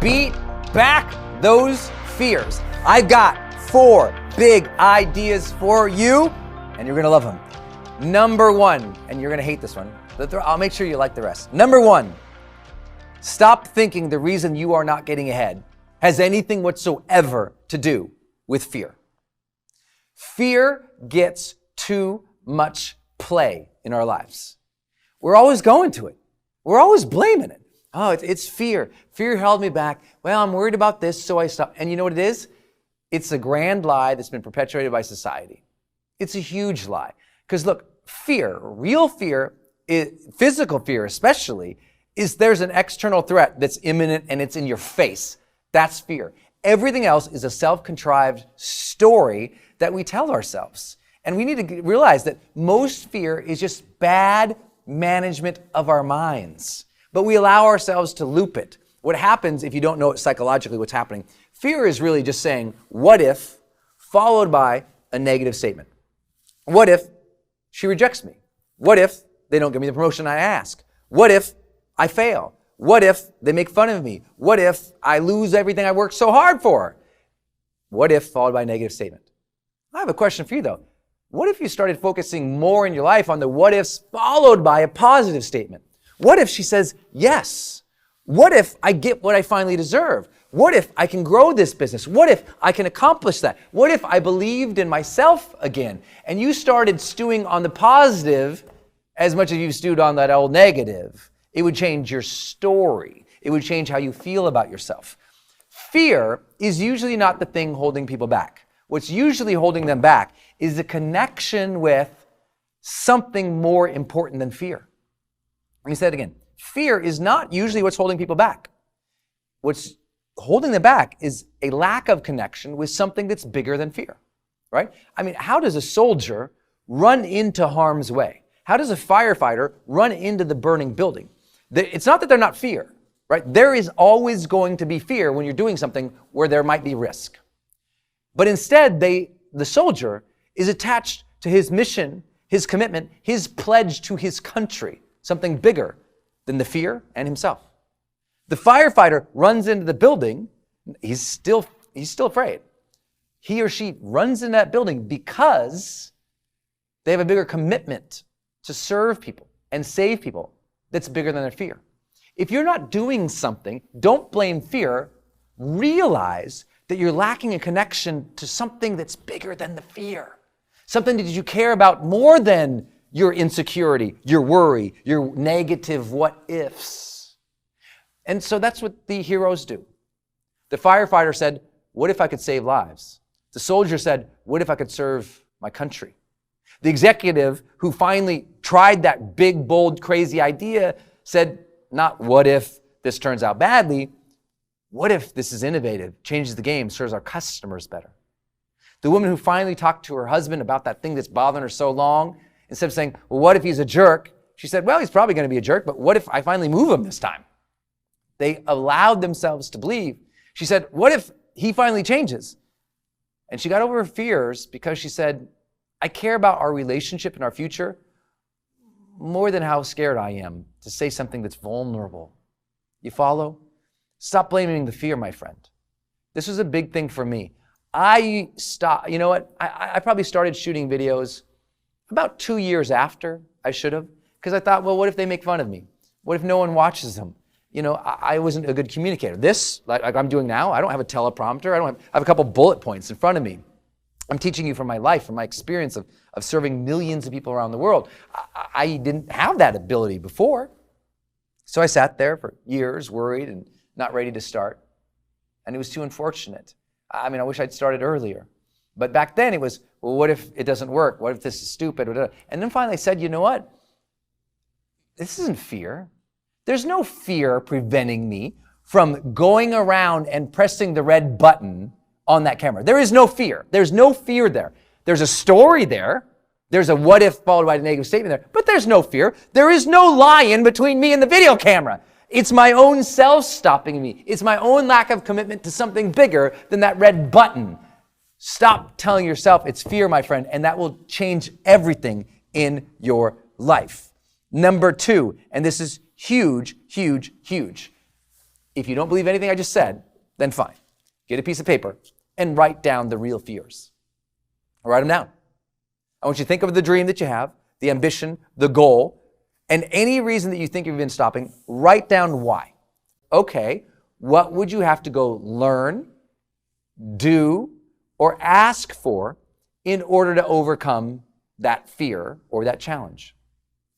beat back those fears. I got 4 big ideas for you, and you're gonna love them. Number 1, and you're gonna hate this one, but I'll make sure you like the rest. Number 1, stop thinking the reason you are not getting ahead has anything whatsoever to do with fear. Fear gets too much play in our lives. We're always going to it. We're always blaming it. Oh, it's fear. Fear held me back. Well, I'm worried about this, so I stopped. And you know what it is? It's a grand lie that's been perpetuated by society. It's a huge lie. Because look, fear, real fear, physical fear especially, is there's an external threat that's imminent and it's in your face. That's fear. Everything else is a self-contrived story that we tell ourselves. And we need to realize that most fear is just bad management of our minds. But we allow ourselves to loop it. What happens if you don't know psychologically what's happening? Fear is really just saying, what if, followed by a negative statement. What if she rejects me? What if they don't give me the promotion I ask? What if I fail? What if they make fun of me? What if I lose everything I worked so hard for? What if, followed by a negative statement. I have a question for you though. What if you started focusing more in your life on the what ifs followed by a positive statement? What if she says yes? What if I get what I finally deserve? What if I can grow this business? What if I can accomplish that? What if I believed in myself again? And you started stewing on the positive as much as you stewed on that old negative. It would change your story. It would change how you feel about yourself. Fear is usually not the thing holding people back. What's usually holding them back is a connection with something more important than fear. Let me say it again. Fear is not usually what's holding people back. What's holding them back is a lack of connection with something that's bigger than fear, right? I mean, how does a soldier run into harm's way? How does a firefighter run into the burning building? It's not that they're not fear, right? There is always going to be fear when you're doing something where there might be risk. But instead, the soldier is attached to his mission, his commitment, his pledge to his country, something bigger than the fear and himself. The firefighter runs into the building, he's still afraid. He or she runs in that building because they have a bigger commitment to serve people and save people that's bigger than their fear. If you're not doing something, don't blame fear. Realize that you're lacking a connection to something that's bigger than the fear. Something that you care about more than your insecurity, your worry, your negative what ifs. And so that's what the heroes do. The firefighter said, what if I could save lives? The soldier said, what if I could serve my country? The executive who finally tried that big, bold, crazy idea said, not what if this turns out badly, what if this is innovative, changes the game, serves our customers better? The woman who finally talked to her husband about that thing that's bothering her so long, instead of saying, well, what if he's a jerk? She said, well, he's probably going to be a jerk, but what if I finally move him this time? They allowed themselves to believe. She said, what if he finally changes? And she got over her fears because she said, I care about our relationship and our future more than how scared I am to say something that's vulnerable. You follow? Stop blaming the fear, my friend. This was a big thing for me. I probably started shooting videos about 2 years after I should have, because I thought, well, what if they make fun of me? What if no one watches them? I wasn't a good communicator. This, like I'm doing now, I don't have a teleprompter. I have a couple bullet points in front of me. I'm teaching you from my life, from my experience of serving millions of people around the world. I didn't have that ability before. So I sat there for years, worried and not ready to start. And it was too unfortunate. I mean, I wish I'd started earlier. But back then it was, well, what if it doesn't work? What if this is stupid? And then finally I said, you know what? This isn't fear. There's no fear preventing me from going around and pressing the red button on that camera. There is no fear. There's no fear there. There's a story there. There's a what if followed by a negative statement there. But there's no fear. There is no lie-in between me and the video camera. It's my own self stopping me. It's my own lack of commitment to something bigger than that red button. Stop telling yourself it's fear, my friend, and that will change everything in your life. Number 2, and this is huge, huge, huge. If you don't believe anything I just said, then fine. Get a piece of paper and write down the real fears. Write them down. I want you to think of the dream that you have, the ambition, the goal, and any reason that you think you've been stopping, write down why. Okay, what would you have to go learn, do, or ask for in order to overcome that fear or that challenge?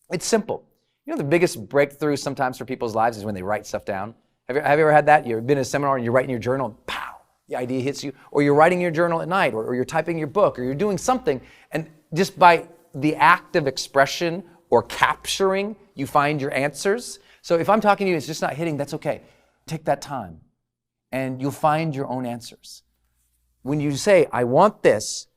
It's simple. You know, the biggest breakthrough sometimes for people's lives is when they write stuff down. Have you ever had that? You've been in a seminar and you're writing your journal, and pow, the idea hits you. Or you're writing your journal at night, or you're typing your book, or you're doing something, and just by the act of expression or capturing, you find your answers. So if I'm talking to you, it's just not hitting, that's okay. Take that time, and you'll find your own answers. When you say, I want this,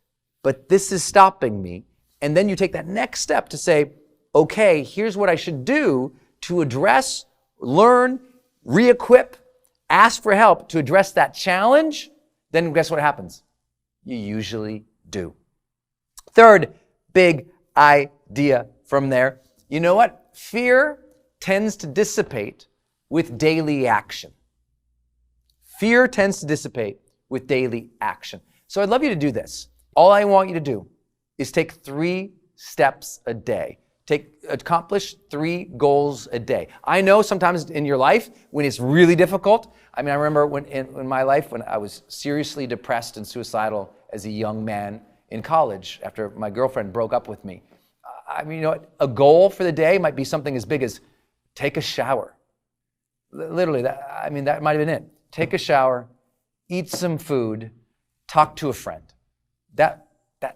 but this is stopping me, and then you take that next step to say, okay, here's what I should do to address, learn, re-equip, ask for help to address that challenge, then guess what happens? You usually do. Third big idea from there, you know what? Fear tends to dissipate with daily action. Fear tends to dissipate with daily action. So I'd love you to do this. All I want you to do is take 3 steps a day. Accomplish 3 goals a day. I know sometimes in your life when it's really difficult. I mean, I remember when in my life when I was seriously depressed and suicidal as a young man in college after my girlfriend broke up with me. I mean, you know what? A goal for the day might be something as big as take a shower. Literally, that might have been it. Take a shower, eat some food, talk to a friend. That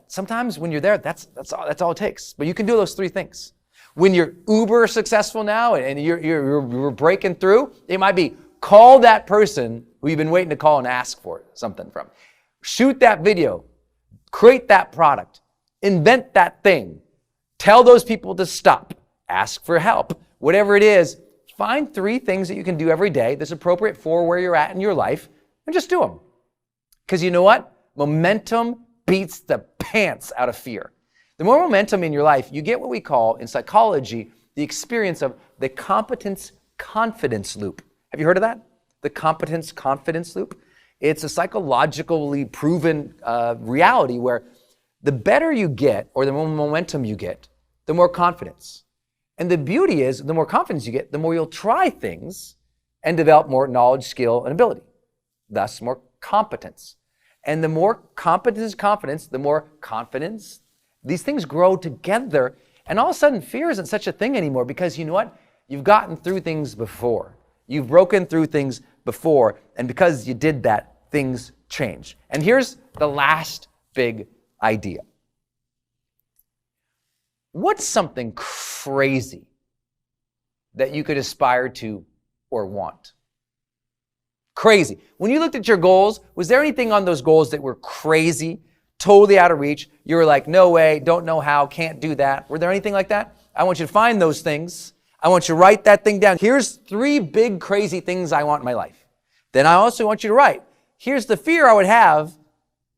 sometimes when you're there, that's all it takes. But you can do those 3 things. When you're uber successful now and you're breaking through, it might be call that person who you've been waiting to call and ask for something from. Shoot that video, create that product, invent that thing, tell those people to stop, ask for help, whatever it is. Find 3 things that you can do every day that's appropriate for where you're at in your life and just do them. Because you know what? Momentum beats the pants out of fear. The more momentum in your life, you get what we call in psychology the experience of the competence-confidence loop. Have you heard of that? The competence-confidence loop? It's a psychologically proven reality where the better you get or the more momentum you get, the more confidence. And the beauty is the more confidence you get, the more you'll try things and develop more knowledge, skill, and ability. Thus, more competence. And the more competence is confidence, the more confidence. These things grow together. And all of a sudden, fear isn't such a thing anymore because you know what? You've gotten through things before. You've broken through things before. And because you did that, things change. And here's the last big idea. What's something crazy that you could aspire to or want? Crazy. When you looked at your goals, was there anything on those goals that were crazy, totally out of reach? You were like, no way, don't know how, can't do that. Were there anything like that? I want you to find those things. I want you to write that thing down. Here's 3 big crazy things I want in my life. Then I also want you to write, here's the fear I would have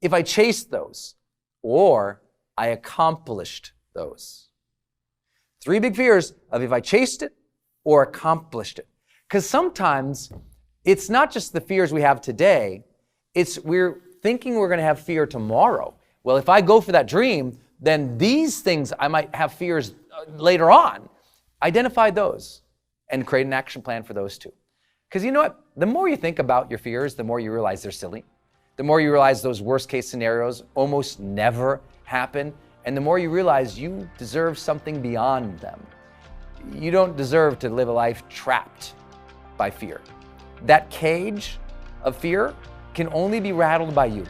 if I chased those or I accomplished those. 3 big fears of if I chased it or accomplished it. Because sometimes it's not just the fears we have today, it's we're thinking we're going to have fear tomorrow. Well, if I go for that dream, then these things I might have fears later on. Identify those and create an action plan for those too. Because you know what? The more you think about your fears, the more you realize they're silly. The more you realize those worst case scenarios almost never happen. And the more you realize you deserve something beyond them. You don't deserve to live a life trapped by fear. That cage of fear can only be rattled by you,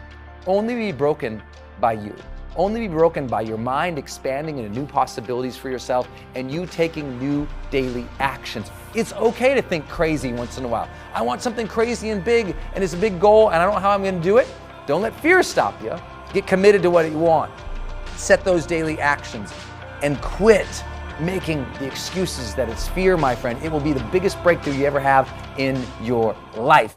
only be broken by you, only be broken by your mind expanding into new possibilities for yourself and you taking new daily actions. It's okay to think crazy once in a while. I want something crazy and big and it's a big goal and I don't know how I'm going to do it. Don't let fear stop you. Get committed to what you want. Set those daily actions and quit making the excuses that it's fear, my friend. It will be the biggest breakthrough you ever have in your life.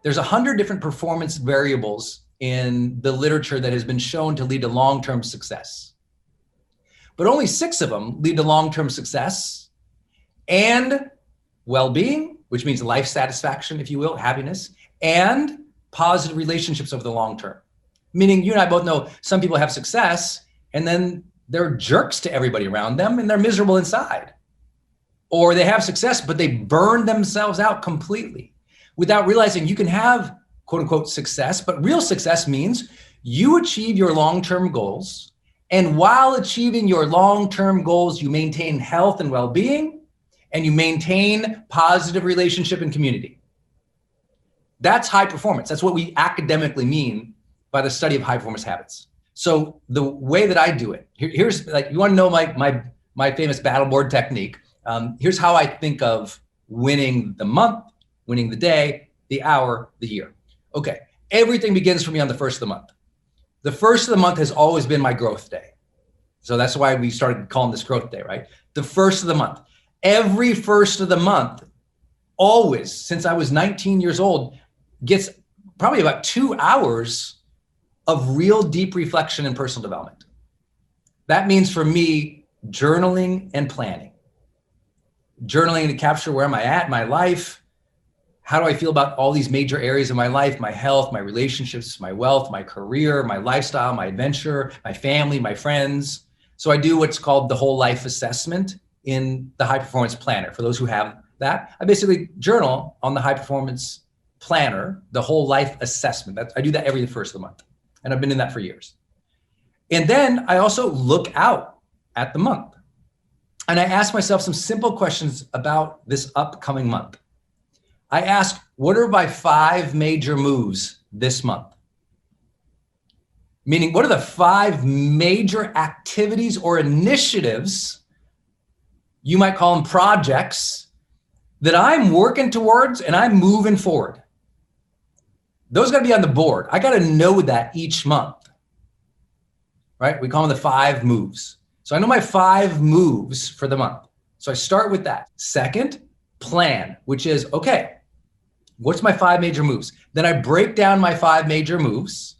There's 100 different performance variables in the literature that has been shown to lead to long-term success. But only 6 of them lead to long-term success, and well-being, which means life satisfaction, if you will, happiness, and positive relationships over the long term. Meaning you and I both know some people have success and then they're jerks to everybody around them and they're miserable inside. Or they have success, but they burn themselves out completely without realizing you can have quote unquote success, but real success means you achieve your long-term goals. And while achieving your long-term goals, you maintain health and well-being, and you maintain positive relationship and community. That's high performance. That's what we academically mean by the study of high performance habits. So the way that I do it, here's like, you want to know my famous battle board technique. Here's how I think of winning the month, winning the day, the hour, the year. Okay, everything begins for me on the first of the month. The first of the month has always been my growth day. So that's why we started calling this growth day, right? The first of the month. Every first of the month, always, since I was 19 years old, gets probably about 2 hours of real deep reflection and personal development. That means for me, journaling and planning. Journaling to capture where am I at in my life? How do I feel about all these major areas of my life, my health, my relationships, my wealth, my career, my lifestyle, my adventure, my family, my friends. So I do what's called the whole life assessment in the high performance planner. For those who have that, I basically journal on the high performance planner, the whole life assessment. I do that every first of the month. And I've been in that for years. And then I also look out at the month. And I ask myself some simple questions about this upcoming month. I ask, what are my 5 major moves this month? Meaning, what are the 5 major activities or initiatives, you might call them projects, that I'm working towards and I'm moving forward? Those got to be on the board. I got to know that each month, right? We call them the 5 moves. So I know my 5 moves for the month. So I start with that. Second, plan, which is, okay, what's my 5 major moves? Then I break down my 5 major moves.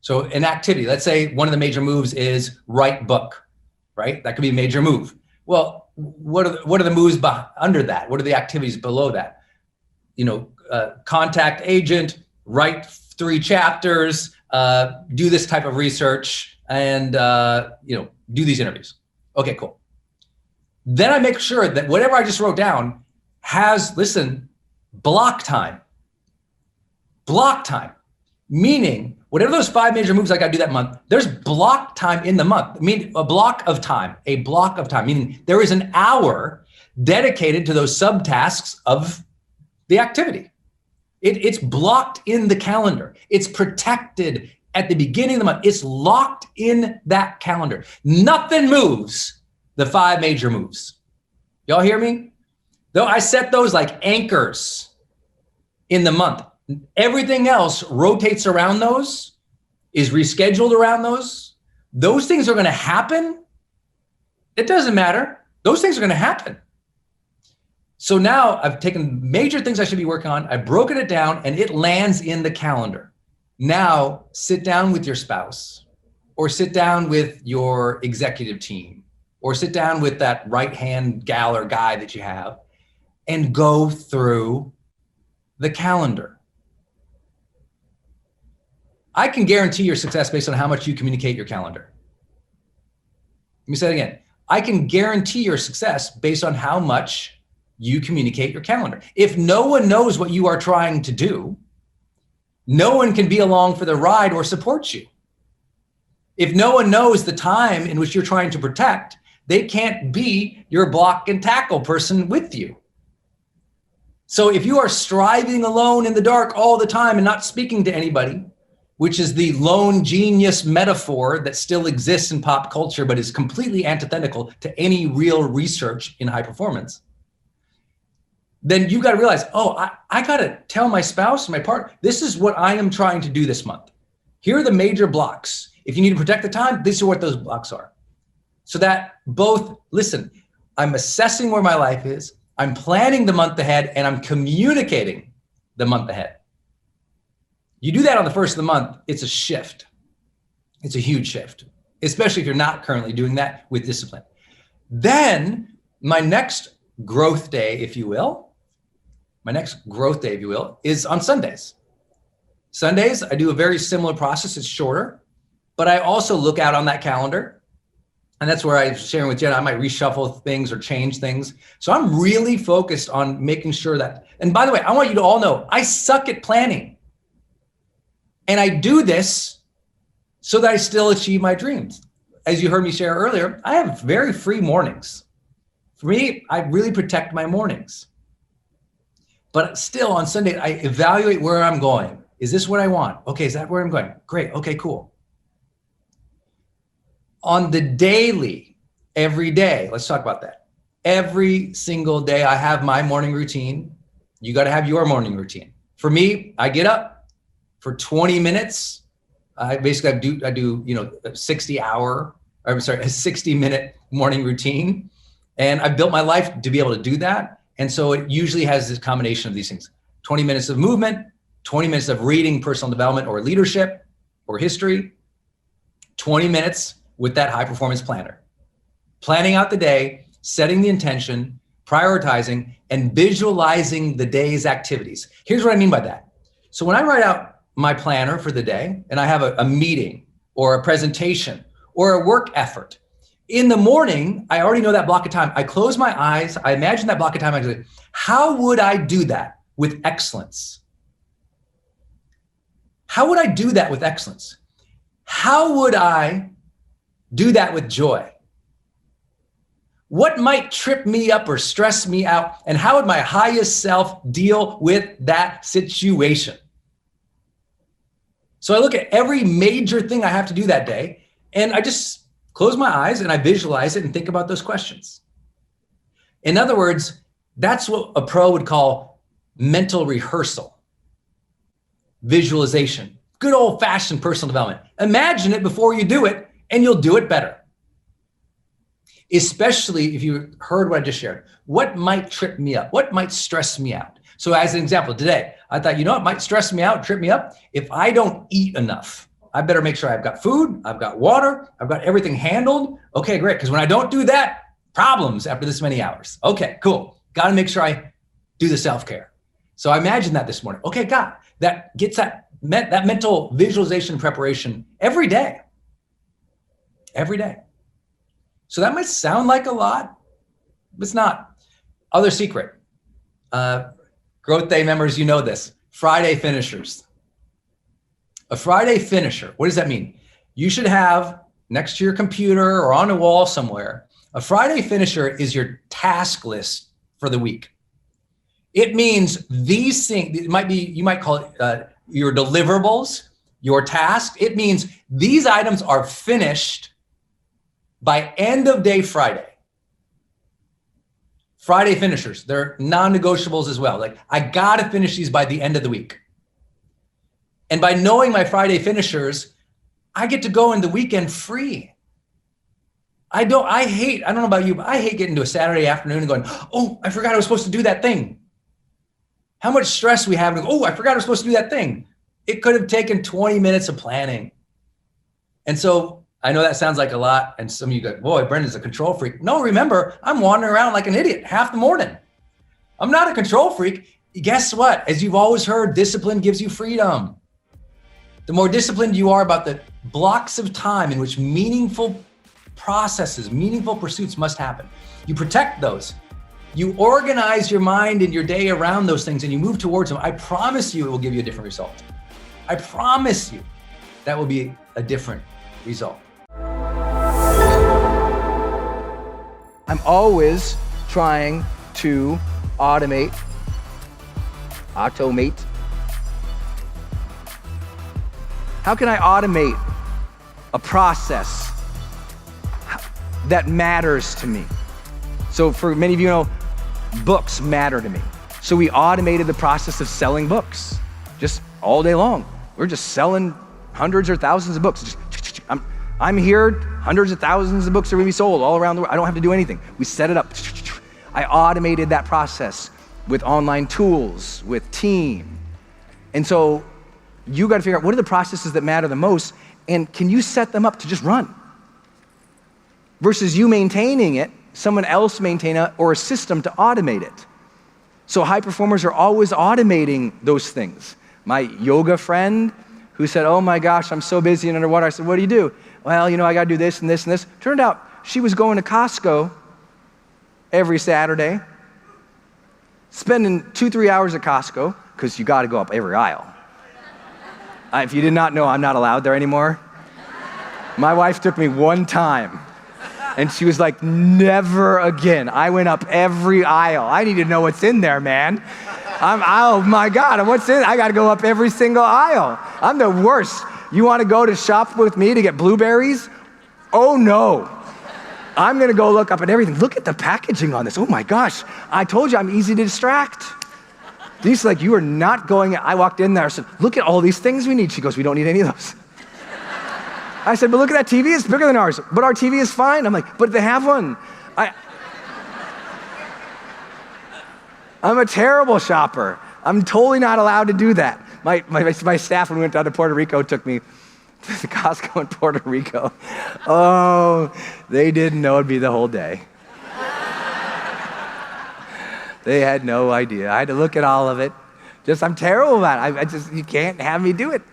So an activity, let's say one of the major moves is write book, right? That could be a major move. Well, what are the moves under that? What are the activities below that? Contact agent, write 3 chapters, do this type of research, and do these interviews. Okay, cool. Then I make sure that whatever I just wrote down has, block time. Block time, meaning whatever those 5 major moves I got to do that month, there's block time in the month. I mean, a block of time, meaning there is an hour dedicated to those subtasks of the activity. It's blocked in the calendar. It's protected at the beginning of the month. It's locked in that calendar. Nothing moves the 5 major moves. Y'all hear me? Though I set those like anchors in the month. Everything else rotates around those, is rescheduled around those. Those things are going to happen. It doesn't matter. Those things are going to happen. So now I've taken major things I should be working on. I've broken it down and it lands in the calendar. Now sit down with your spouse, or sit down with your executive team, or sit down with that right-hand gal or guy that you have and go through the calendar. I can guarantee your success based on how much you communicate your calendar. Let me say it again. I can guarantee your success based on how much you communicate your calendar. If no one knows what you are trying to do, no one can be along for the ride or support you. If no one knows the time in which you're trying to protect, they can't be your block and tackle person with you. So if you are striving alone in the dark all the time and not speaking to anybody, which is the lone genius metaphor that still exists in pop culture, but is completely antithetical to any real research in high performance, then you got to realize, I got to tell my spouse and my partner, this is what I am trying to do this month. Here are the major blocks. If you need to protect the time, these are what those blocks are. So that both, I'm assessing where my life is, I'm planning the month ahead, and I'm communicating the month ahead. You do that on the first of the month, it's a shift. It's a huge shift, especially if you're not currently doing that with discipline. Then my next growth day, if you will, is on Sundays. Sundays, I do a very similar process. It's shorter, but I also look out on that calendar. And that's where I was sharing with Jenna, I might reshuffle things or change things. So I'm really focused on making sure that, and by the way, I want you to all know, I suck at planning. And I do this so that I still achieve my dreams. As you heard me share earlier, I have very free mornings. For me, I really protect my mornings. But still on Sunday, I evaluate where I'm going. Is this what I want? Okay, is that where I'm going? Great, okay, cool. On the daily, every day, let's talk about that. Every single day, I have my morning routine. You got to have your morning routine. For me, I get up for 20 minutes. I do a 60-minute morning routine. And I've built my life to be able to do that. And so it usually has this combination of these things: 20 minutes of movement, 20 minutes of reading personal development or leadership or history, 20 minutes with that high performance planner, planning out the day, setting the intention, prioritizing, and visualizing the day's activities. Here's what I mean by that. So when I write out my planner for the day and I have a meeting or a presentation or a work effort, in the morning, I already know that block of time. I close my eyes. I imagine that block of time. I say, how would I do that with excellence? How would I do that with excellence? How would I do that with joy? What might trip me up or stress me out? And how would my highest self deal with that situation? So I look at every major thing I have to do that day, and I just close my eyes and I visualize it and think about those questions. In other words, that's what a pro would call mental rehearsal, visualization, good old fashioned personal development. Imagine it before you do it and you'll do it better. Especially if you heard what I just shared. What might trip me up? What might stress me out? So as an example, today, I thought, what might stress me out, trip me up? If I don't eat enough, I better make sure I've got food, I've got water, I've got everything handled. Okay, great. Because when I don't do that, problems after this many hours. Okay, cool. Got to make sure I do the self-care. So I imagined that this morning. Okay, God, that gets that mental visualization preparation every day. Every day. So that might sound like a lot, but it's not. Other secret. GrowthDay members, you know this. Friday finishers. A Friday finisher, what does that mean? You should have next to your computer or on a wall somewhere, a Friday finisher is your task list for the week. It means these things, you might call it your deliverables, your tasks. It means these items are finished by end of day Friday. Friday finishers, they're non-negotiables as well. Like, I gotta finish these by the end of the week. And by knowing my Friday finishers, I get to go in the weekend free. I don't know about you, but I hate getting to a Saturday afternoon and going, oh, I forgot I was supposed to do that thing. How much stress we have. Oh, I forgot I was supposed to do that thing. It could have taken 20 minutes of planning. And so I know that sounds like a lot. And some of you go, boy, Brendon's a control freak. No, remember, I'm wandering around like an idiot half the morning. I'm not a control freak. Guess what? As you've always heard, discipline gives you freedom. The more disciplined you are about the blocks of time in which meaningful processes, meaningful pursuits must happen, you protect those. You organize your mind and your day around those things and you move towards them. I promise you it will give you a different result. I promise you that will be a different result. I'm always trying to automate. How can I automate a process that matters to me? So for many of you know, books matter to me. So we automated the process of selling books just all day long. We're just selling hundreds or thousands of books. I'm here, hundreds of thousands of books are gonna be sold all around the world. I don't have to do anything. We set it up. I automated that process with online tools, with team. And so you gotta figure out what are the processes that matter the most, and can you set them up to just run? Versus you maintaining it someone else maintain or a system to automate it. So high performers are always automating those things. My yoga friend who said, oh my gosh, I'm so busy and underwater. I said, what do you do? Well, I got to do this and this and this. Turned out she was going to Costco every Saturday, spending 2-3 hours at Costco, because you got to go up every aisle. If you did not know, I'm not allowed there anymore. My wife took me one time, and she was like, never again. I went up every aisle. I need to know what's in there, man. Oh my God, what's in it? I got to go up every single aisle. I'm the worst. You want to go to shop with me to get blueberries? Oh no. I'm going to go look up at everything. Look at the packaging on this. Oh my gosh. I told you I'm easy to distract. She's like, you are not going. I walked in there. I said, look at all these things we need. She goes, we don't need any of those. I said, but look at that TV. It's bigger than ours. But our TV is fine. I'm like, but they have one. I'm a terrible shopper. I'm totally not allowed to do that. My staff, when we went down to Puerto Rico, took me to the Costco in Puerto Rico. Oh, they didn't know it'd be the whole day. They had no idea. I had to look at all of it. I'm terrible about it. You can't have me do it.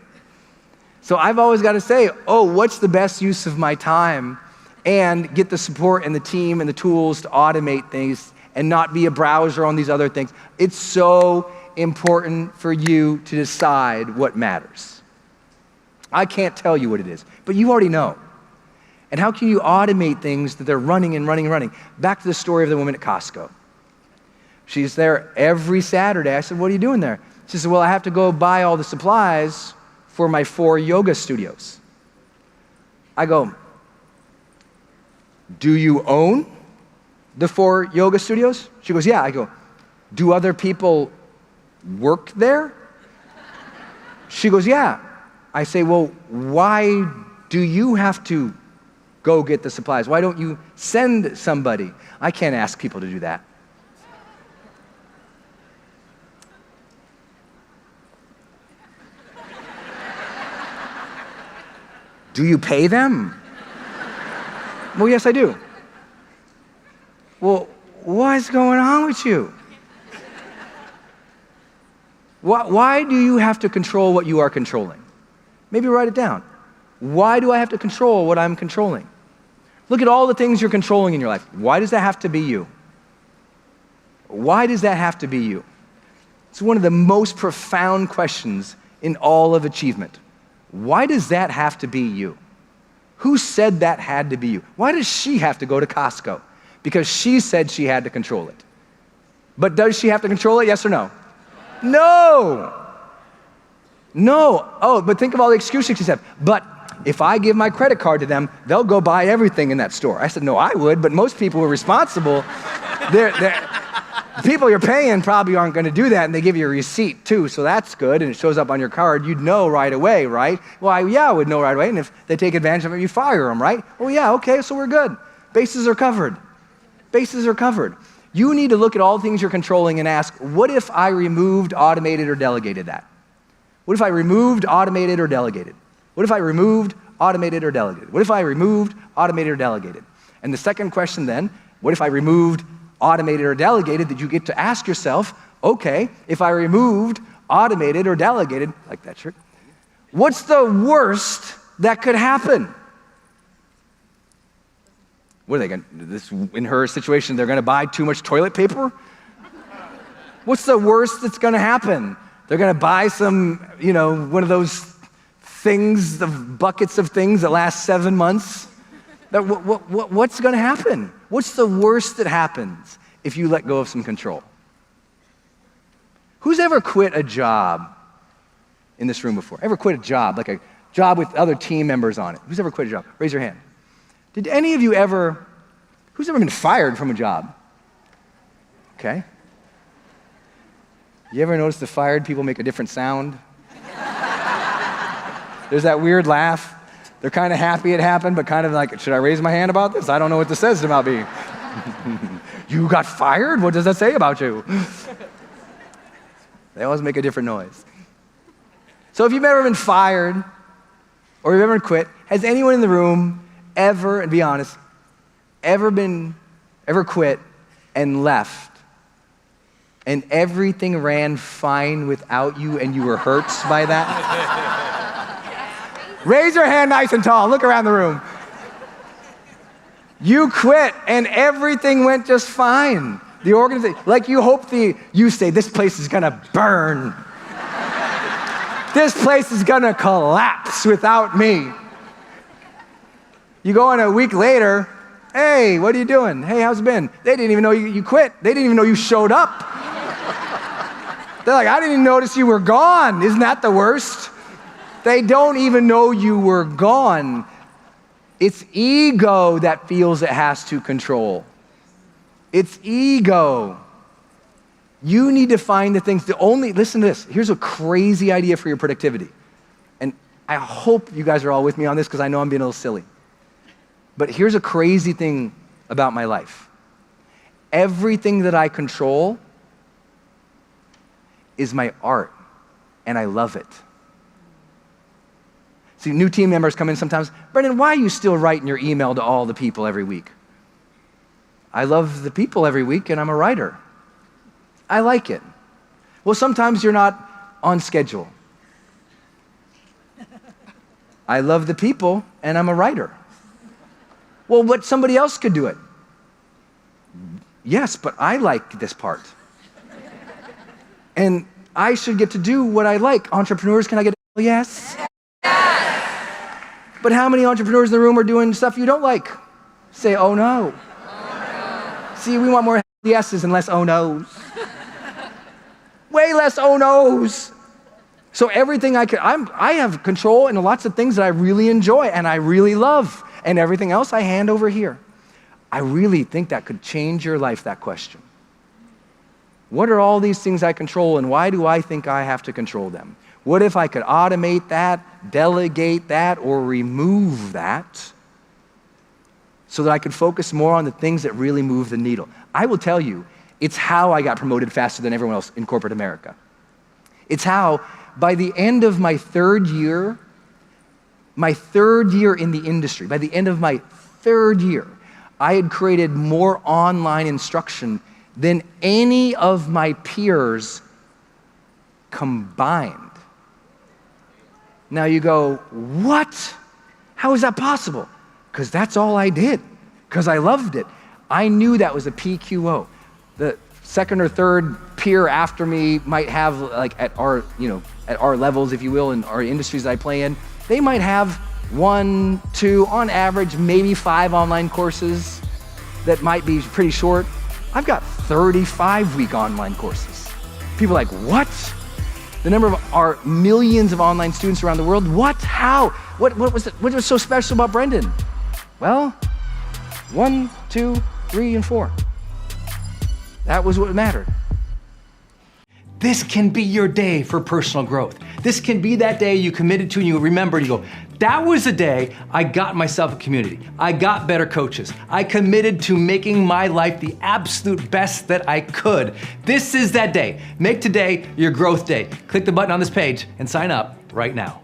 So I've always got to say, what's the best use of my time? And get the support and the team and the tools to automate things and not be a browser on these other things. It's so important for you to decide what matters. I can't tell you what it is, but you already know. And how can you automate things that they're running and running and running? Back to the story of the woman at Costco. She's there every Saturday. I said, what are you doing there? She said, well, I have to go buy all the supplies for my 4 yoga studios. I go, do you own the 4 yoga studios? She goes, yeah. I go, do other people work there? She goes, yeah. I say, well, why do you have to go get the supplies? Why don't you send somebody? I can't ask people to do that. Do you pay them? Well, yes, I do. Well, what's going on with you? Why do you have to control what you are controlling? Maybe write it down. Why do I have to control what I'm controlling? Look at all the things you're controlling in your life. Why does that have to be you? Why does that have to be you? It's one of the most profound questions in all of achievement. Why does that have to be you? Who said that had to be you? Why does she have to go to Costco? Because she said she had to control it. But does she have to control it, yes or no? No. No. Oh, but think of all the excuses she said. But if I give my credit card to them, they'll go buy everything in that store. I said, no, I would, but most people who are responsible, the people you're paying probably aren't going to do that, and they give you a receipt too, so that's good, and it shows up on your card. You'd know right away, right? Well, I would know right away, and if they take advantage of it, you fire them, right? Well, yeah, okay, so we're good. Bases are covered. Bases are covered. You need to look at all the things you're controlling and ask, what if I removed, automated, or delegated that? What if I removed, automated, or delegated? What if I removed, automated, or delegated? What if I removed, automated, or delegated? And the second question then, what if I removed, automated, or delegated, that you get to ask yourself, okay, if I removed, automated, or delegated, like that shirt, what's the worst that could happen? What are they going to, in her situation, they're going to buy too much toilet paper? What's the worst that's going to happen? They're going to buy some, one of those things, the buckets of things that last 7 months. What's going to happen? What's the worst that happens if you let go of some control? Who's ever quit a job in this room before? Ever quit a job, like a job with other team members on it? Who's ever quit a job? Raise your hand. Did any of you ever, who's ever been fired from a job? Okay. You ever notice the fired people make a different sound? There's that weird laugh. They're kind of happy it happened, but kind of like, should I raise my hand about this? I don't know what this says about me. You got fired? What does that say about you? They always make a different noise. So if you've ever been fired or you've ever quit, has anyone in the room ever, and be honest, ever ever quit and left and everything ran fine without you and you were hurt by that? Raise your hand nice and tall. Look around the room. You quit and everything went just fine. The organization, like you say, this place is gonna burn. This place is gonna collapse without me. You go in a week later, hey, what are you doing? Hey, how's it been? They didn't even know you quit. They didn't even know you showed up. They're like, I didn't even notice you were gone. Isn't that the worst? They don't even know you were gone. It's ego that feels it has to control. It's ego. You need to find the things, listen to this. Here's a crazy idea for your productivity. And I hope you guys are all with me on this because I know I'm being a little silly. But here's a crazy thing about my life. Everything that I control is my art, and I love it. See, new team members come in sometimes, Brendon, why are you still writing your email to all the people every week? I love the people every week, and I'm a writer. I like it. Well, sometimes you're not on schedule. I love the people, and I'm a writer. Well, what somebody else could do it. Yes, but I like this part. And I should get to do what I like. Entrepreneurs, can I get a yes? But how many entrepreneurs in the room are doing stuff you don't like? Say, oh no. See, we want more yeses and less oh no's. Way less oh no's. So everything I have control in lots of things that I really enjoy and I really love. And everything else I hand over here. I really think that could change your life, that question. What are all these things I control and why do I think I have to control them? What if I could automate that, delegate that, or remove that so that I could focus more on the things that really move the needle? I will tell you, it's how I got promoted faster than everyone else in corporate America. It's how, by the end of my third year in the industry, by the end of my third year, I had created more online instruction than any of my peers combined. Now you go, what? How is that possible? Because that's all I did, because I loved it. I knew that was a PQO. The second or third peer after me might have, like at our levels, if you will, in our industries that I play in, they might have 1, 2, on average, maybe 5 online courses that might be pretty short. I've got 35-week online courses. People are like, what? The number of our millions of online students around the world, what? How? What was so special about Brendon? Well, 1, 2, 3, and 4. That was what mattered. This can be your day for personal growth. This can be that day you committed to and you remember and you go, that was the day I got myself a community. I got better coaches. I committed to making my life the absolute best that I could. This is that day. Make today your growth day. Click the button on this page and sign up right now.